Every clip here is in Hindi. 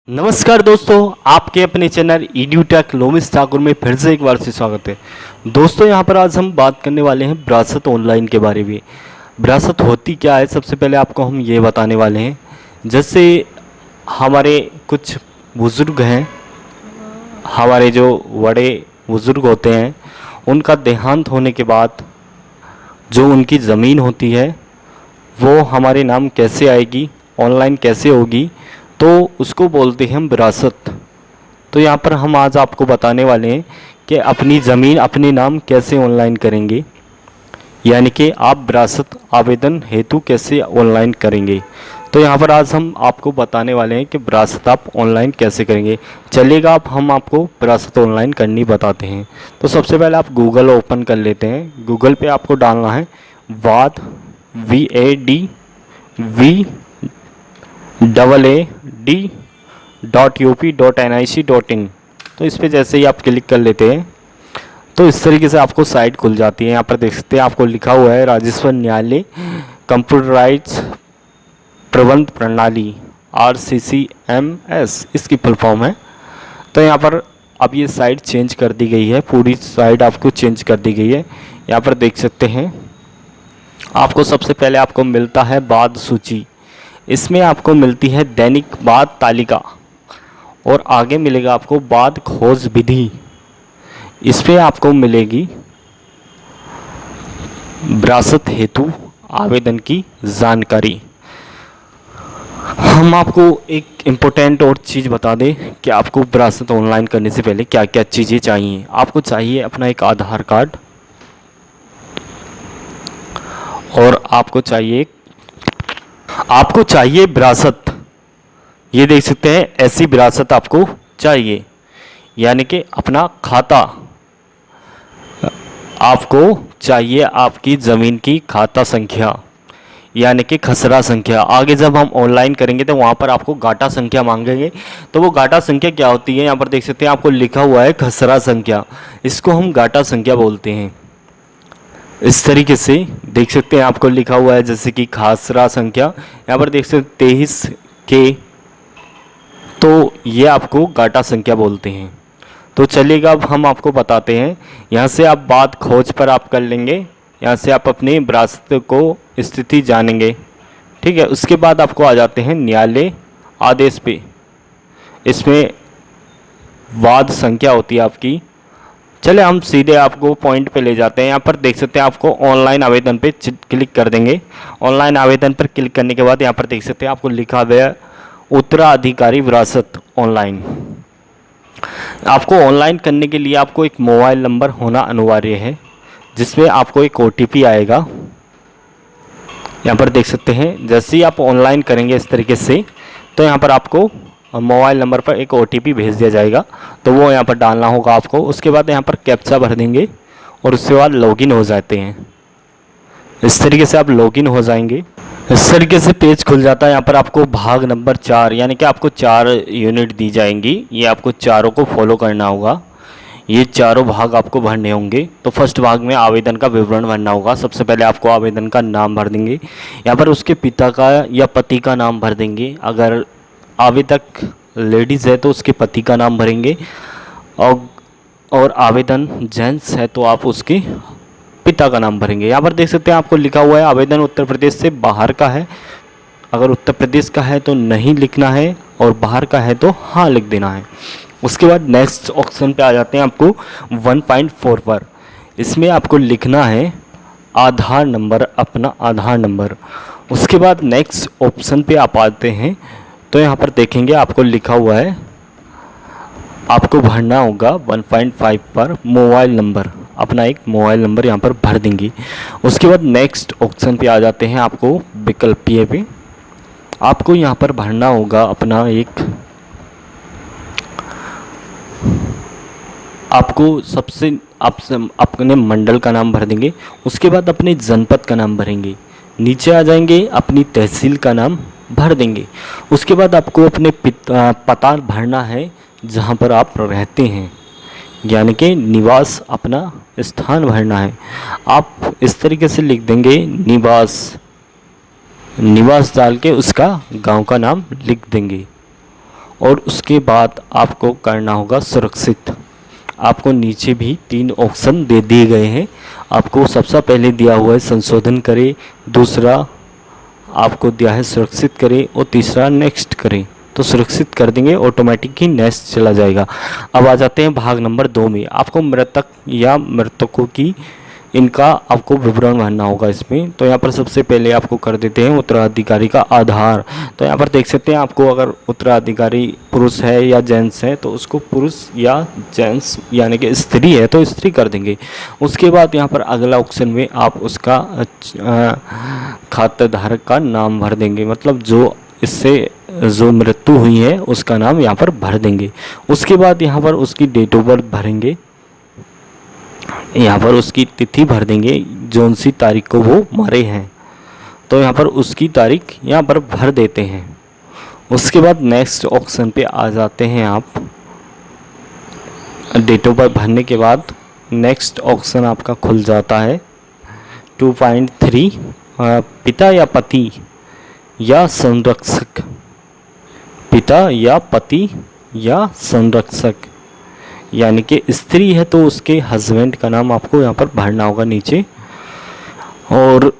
नमस्कार दोस्तों, आपके अपने चैनल EduTech लोमिस ठाकुर में फिर से एक बार से स्वागत है। दोस्तों यहाँ पर आज हम बात करने वाले हैं विरासत ऑनलाइन के बारे में। विरासत होती क्या है, सबसे पहले आपको हम ये बताने वाले हैं। जैसे हमारे कुछ बुज़ुर्ग हैं, हमारे जो बड़े बुज़ुर्ग होते हैं, उनका देहांत होने के बाद जो उनकी ज़मीन होती है वो हमारे नाम कैसे आएगी, ऑनलाइन कैसे होगी, तो उसको बोलते हैं हम विरासत। तो यहाँ पर हम आज आपको बताने वाले हैं कि अपनी ज़मीन अपने नाम कैसे ऑनलाइन करेंगे, यानी कि आप विरासत आवेदन हेतु कैसे ऑनलाइन करेंगे। तो यहाँ पर आज हम आपको बताने वाले हैं कि विरासत आप ऑनलाइन कैसे करेंगे। चलिएगा, अब हम आपको विरासत ऑनलाइन करनी बताते हैं। तो सबसे पहले आप गूगल ओपन कर लेते हैं। गूगल पे आपको डालना है वाद VADVAAD.UP.NIC.in। तो इस पर जैसे ही आप क्लिक कर लेते हैं तो इस तरीके से आपको साइट खुल जाती है। यहाँ पर देख सकते हैं आपको लिखा हुआ है राजस्व न्यायालय कंप्यूटराइज्ड प्रबंध प्रणाली RCCMS, इसकी फुल फॉर्म है। तो यहाँ पर अब ये साइट चेंज कर दी गई है, पूरी साइट आपको चेंज कर दी गई है। यहाँ पर देख सकते हैं आपको सबसे पहले आपको मिलता है बाद सूची, इसमें आपको मिलती है दैनिक बाद तालिका, और आगे मिलेगा आपको बाद खोज विधि, इस पे आपको मिलेगी विरासत हेतु आवेदन की जानकारी। हम आपको एक इम्पोर्टेंट और चीज़ बता दें कि आपको विरासत ऑनलाइन करने से पहले क्या क्या चीज़ें चाहिए। आपको चाहिए अपना एक आधार कार्ड, और आपको चाहिए विरासत। ये देख सकते हैं, ऐसी विरासत आपको चाहिए, यानी कि अपना खाता आपको चाहिए, आपकी ज़मीन की खाता संख्या यानी कि खसरा संख्या। आगे जब हम ऑनलाइन करेंगे तो वहाँ पर आपको गाटा संख्या मांगेंगे। तो वो गाटा संख्या क्या होती है, यहाँ पर देख सकते हैं आपको लिखा हुआ है खसरा संख्या, इसको हम गाटा संख्या बोलते हैं। इस तरीके से देख सकते हैं आपको लिखा हुआ है जैसे कि खसरा संख्या, यहाँ पर देख सकते 23K, तो ये आपको गाटा संख्या बोलते हैं। तो चलिएगा, अब हम आपको बताते हैं। यहाँ से आप बाद खोज पर आप कर लेंगे, यहाँ से आप अपनी विरासत को स्थिति जानेंगे, ठीक है। उसके बाद आपको आ जाते हैं न्यायालय आदेश पे, इसमें वाद संख्या होती है आपकी। चले हम सीधे आपको पॉइंट पे ले जाते हैं। यहाँ पर देख सकते हैं आपको ऑनलाइन आवेदन पे क्लिक कर देंगे। ऑनलाइन आवेदन पर क्लिक करने के बाद यहाँ पर देख सकते हैं आपको लिखा हुआ है उत्तराधिकारी विरासत ऑनलाइन। आपको ऑनलाइन करने के लिए आपको एक मोबाइल नंबर होना अनिवार्य है, जिसमें आपको एक OTP आएगा। यहाँ पर देख सकते हैं जैसे ही आप ऑनलाइन करेंगे इस तरीके से, तो यहाँ पर आपको मोबाइल नंबर पर एक OTP भेज दिया जाएगा, तो वो यहाँ पर डालना होगा आपको। उसके बाद यहाँ पर कैप्चा भर देंगे और उसके बाद लॉगिन हो जाते हैं। इस तरीके से आप लॉगिन हो जाएंगे, इस तरीके से पेज खुल जाता है। यहाँ पर आपको भाग नंबर 4 यानी कि आपको 4 यूनिट दी जाएंगी, ये आपको चारों को फॉलो करना होगा। ये चारों भाग आपको भरने होंगे। तो फर्स्ट भाग में आवेदन का विवरण भरना होगा। सबसे पहले आपको आवेदन का नाम भर देंगे, यहाँ पर उसके पिता का या पति का नाम भर देंगे। अगर आवेदक लेडीज़ है तो उसके पति का नाम भरेंगे, और आवेदन जेंट्स है तो आप उसके पिता का नाम भरेंगे। यहाँ पर देख सकते हैं आपको लिखा हुआ है आवेदन उत्तर प्रदेश से बाहर का है। अगर उत्तर प्रदेश का है तो नहीं लिखना है, और बाहर का है तो हाँ लिख देना है। उसके बाद नेक्स्ट ऑप्शन पे आ जाते हैं आपको 1.4 पर। इसमें आपको लिखना है आधार नंबर, अपना आधार नंबर। उसके बाद नेक्स्ट ऑप्शन पे आप आते हैं तो यहाँ पर देखेंगे आपको लिखा हुआ है आपको भरना होगा 1.5 पर मोबाइल नंबर, अपना एक मोबाइल नंबर यहाँ पर भर देंगे। उसके बाद नेक्स्ट ऑप्शन पे आ जाते हैं आपको विकल्पीय पे। आपको यहाँ पर भरना होगा अपना एक, आपको सबसे आप अपने मंडल का नाम भर देंगे। उसके बाद अपने जनपद का नाम भरेंगे, नीचे आ जाएंगे अपनी तहसील का नाम भर देंगे। उसके बाद आपको अपने पता भरना है जहाँ पर आप रहते हैं, यानी कि निवास, अपना स्थान भरना है। आप इस तरीके से लिख देंगे निवास डाल के उसका गांव का नाम लिख देंगे। और उसके बाद आपको करना होगा सुरक्षित। आपको नीचे भी 3 ऑप्शन दे दिए गए हैं। आपको सबसे पहले दिया हुआ है संशोधन करें, दूसरा आपको दिया है सुरक्षित करें और तीसरा नेक्स्ट करें। तो सुरक्षित कर देंगे, ऑटोमेटिक ही नेक्स्ट चला जाएगा। अब आ जाते हैं भाग नंबर 2 में। आपको मृतक या मृतकों की इनका आपको विवरण भरना होगा इसमें। तो यहाँ पर सबसे पहले आपको कर देते हैं उत्तराधिकारी का आधार। तो यहाँ पर देख सकते हैं, आपको अगर उत्तराधिकारी पुरुष है या जेंट्स है तो उसको पुरुष या जेंट्स यानी कि स्त्री है तो स्त्री कर देंगे। उसके बाद यहाँ पर अगला ऑप्शन में आप उसका खाताधारक का नाम भर देंगे, मतलब जो इससे जो मृत्यु हुई है उसका नाम यहाँ पर भर देंगे। उसके बाद यहाँ पर उसकी डेट ऑफ बर्थ भरेंगे, यहाँ पर उसकी तिथि भर देंगे, जौन सी तारीख को वो मरे हैं तो यहाँ पर उसकी तारीख यहाँ पर भर देते हैं। उसके बाद नेक्स्ट ऑप्शन पे आ जाते हैं आप। डेट ऑफ बर्थ भरने के बाद नेक्स्ट ऑप्शन आपका खुल जाता है 2.3 पिता या पति या संरक्षक, पिता या पति या संरक्षक, यानी कि स्त्री है तो उसके हस्बैंड का नाम आपको यहाँ पर भरना होगा नीचे, और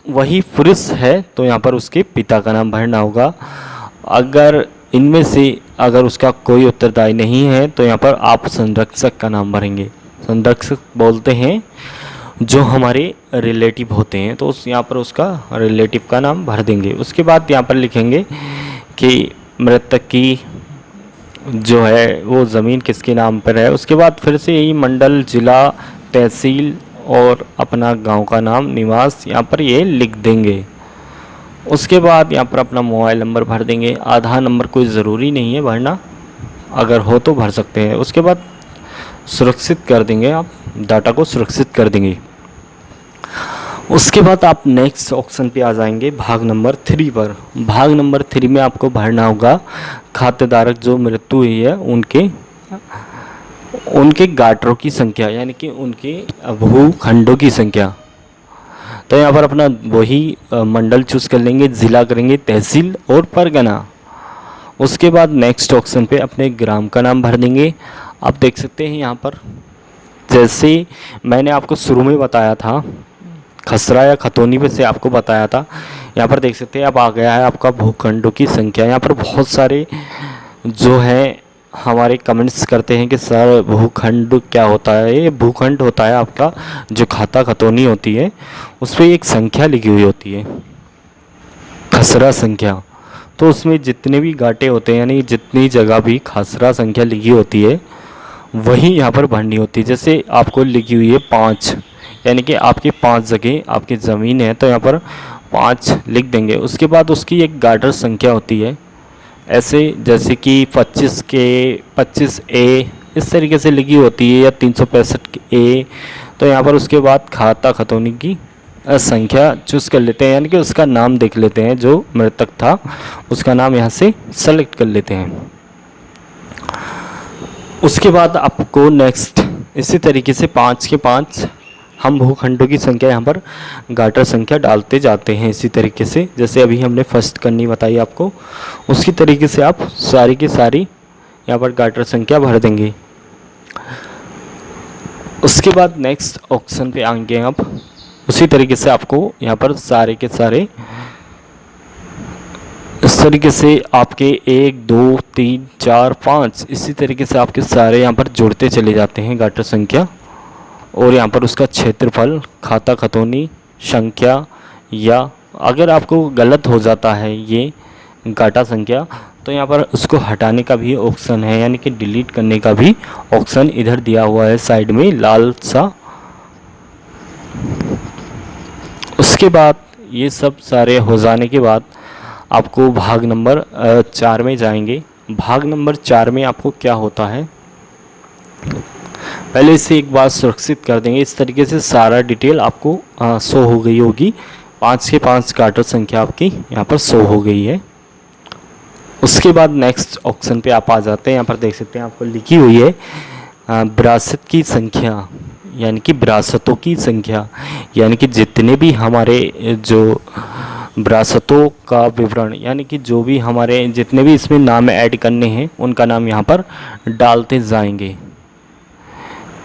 वही पुरुष है तो यहाँ पर उसके पिता का नाम भरना होगा। अगर इनमें से अगर उसका कोई उत्तरदायी नहीं है तो यहाँ पर आप संरक्षक का नाम भरेंगे। संरक्षक बोलते हैं जो हमारे रिलेटिव होते हैं, तो उस यहाँ पर उसका रिलेटिव का नाम भर देंगे। उसके बाद यहाँ पर लिखेंगे कि मृतक की जो है वो ज़मीन किसके नाम पर है। उसके बाद फिर से यही मंडल, ज़िला, तहसील और अपना गांव का नाम, निवास यहाँ पर ये लिख देंगे। उसके बाद यहाँ पर अपना मोबाइल नंबर भर देंगे। आधार नंबर कोई ज़रूरी नहीं है भरना, अगर हो तो भर सकते हैं। उसके बाद सुरक्षित कर देंगे, आप डाटा को सुरक्षित कर देंगे। उसके बाद आप नेक्स्ट ऑप्शन पे आ जाएंगे भाग नंबर 3 पर। भाग नंबर 3 में आपको भरना होगा खातेदारक जो मृत्यु हुई है उनके गाटरों की संख्या, यानी कि उनके भूखंडों की संख्या। तो यहाँ पर अपना वही मंडल चूज़ कर लेंगे, ज़िला करेंगे, तहसील और परगना। उसके बाद नेक्स्ट ऑप्शन पे अपने ग्राम का नाम भर देंगे। आप देख सकते हैं यहाँ पर, जैसे मैंने आपको शुरू में बताया था, खसरा या खतौनी पे से आपको बताया था, यहाँ पर देख सकते हैं अब आ गया है आपका भूखंडों की संख्या। यहाँ पर बहुत सारे जो है हमारे कमेंट्स करते हैं कि सर भूखंड क्या होता है। ये भूखंड होता है आपका जो खाता खतौनी होती है उस पर एक संख्या लिखी हुई होती है, खसरा संख्या। तो उसमें जितने भी गाटे होते हैं, यानी जितनी जगह भी खसरा संख्या लिखी होती है वही यहाँ पर भरनी होती है। जैसे आपको लिखी हुई है 5, यानी कि आपकी 5 जगह आपकी ज़मीन है तो यहाँ पर 5 लिख देंगे। उसके बाद उसकी एक गाटर संख्या होती है, ऐसे जैसे कि 25 ए इस तरीके से लिखी होती है, या 365 ए। तो यहाँ पर उसके बाद खाता खतौनी की संख्या चूज़ कर लेते हैं, यानी कि उसका नाम देख लेते हैं, जो मृतक था उसका नाम यहाँ से सेलेक्ट कर लेते हैं। उसके बाद आपको नेक्स्ट इसी तरीके से 5 के 5 हम भूखंडों की संख्या यहाँ पर गाटर संख्या डालते जाते हैं। इसी तरीके से जैसे अभी हमने फर्स्ट करनी बताई आपको, उसी तरीके से आप सारी की सारी यहाँ पर गाटर संख्या भर देंगे। उसके बाद नेक्स्ट ऑप्शन पे आएंगे आप। उसी तरीके से आपको यहाँ पर सारे के सारे इस तरीके से आपके 1 2 3 4 5 इसी तरीके से आपके सारे यहाँ पर जुड़ते चले जाते हैं गाटर संख्या। और यहाँ पर उसका क्षेत्रफल, खाता खतौनी संख्या, या अगर आपको गलत हो जाता है ये गाटा संख्या तो यहाँ पर उसको हटाने का भी ऑप्शन है, यानी कि डिलीट करने का भी ऑप्शन इधर दिया हुआ है साइड में लाल सा। उसके बाद ये सब सारे हो जाने के बाद आपको भाग नंबर 4 में जाएंगे। भाग नंबर 4 में आपको क्या होता है, पहले इसे एक बार सुरक्षित कर देंगे। इस तरीके से सारा डिटेल आपको शो हो गई होगी। 5 के 5 गाटर संख्या आपकी यहाँ पर शो हो गई है। उसके बाद नेक्स्ट ऑप्शन पे आप आ जाते हैं। यहाँ पर देख सकते हैं आपको लिखी हुई है विरासत की संख्या, यानी कि विरासतों की संख्या, यानी कि जितने भी हमारे जो विरासतों का विवरण, यानी कि जो भी हमारे जितने भी इसमें नाम ऐड करने हैं उनका नाम यहाँ पर डालते जाएंगे।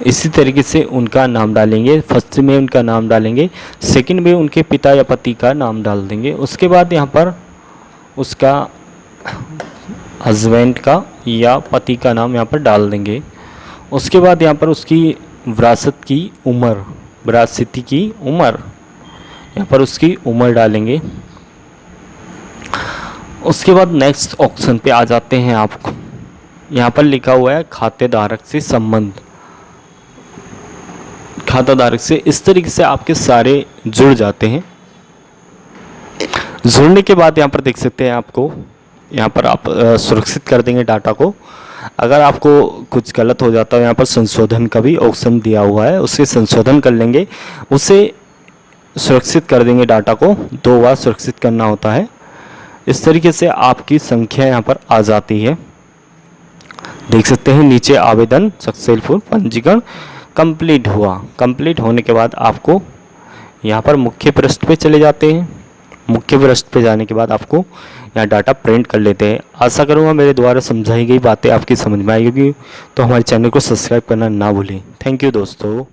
इसी तरीके से उनका नाम डालेंगे। फर्स्ट में उनका नाम डालेंगे, सेकंड में उनके पिता या पति का नाम डाल देंगे। उसके बाद यहाँ पर उसका हस्बैंड का या पति का नाम यहाँ पर डाल देंगे। उसके बाद यहाँ पर उसकी विरासत की उम्र, विरासती की उम्र, यहाँ पर उसकी उम्र डालेंगे। उसके बाद नेक्स्ट ऑप्शन पे आ जाते हैं। आपको यहाँ पर लिखा हुआ है खातेदारक से संबंध, खाताधारक से। इस तरीके से आपके सारे जुड़ जाते हैं। जुड़ने के बाद यहाँ पर देख सकते हैं, आपको यहाँ पर आप सुरक्षित कर देंगे डाटा को। अगर आपको कुछ गलत हो जाता है, यहाँ पर संशोधन का भी ऑप्शन दिया हुआ है, उससे संशोधन कर लेंगे, उसे सुरक्षित कर देंगे। डाटा को 2 बार सुरक्षित करना होता है। इस तरीके से आपकी संख्या यहाँ पर आ जाती है। देख सकते हैं नीचे आवेदन सक्सेसफुल, पंजीकरण कंप्लीट हुआ। कंप्लीट होने के बाद आपको यहाँ पर मुख्य पृष्ठ पे चले जाते हैं। मुख्य पृष्ठ पे जाने के बाद आपको यहाँ डाटा प्रिंट कर लेते हैं। आशा करूँगा मेरे द्वारा समझाई गई बातें आपकी समझ में आई होगी। तो हमारे चैनल को सब्सक्राइब करना ना भूलें। थैंक यू दोस्तों।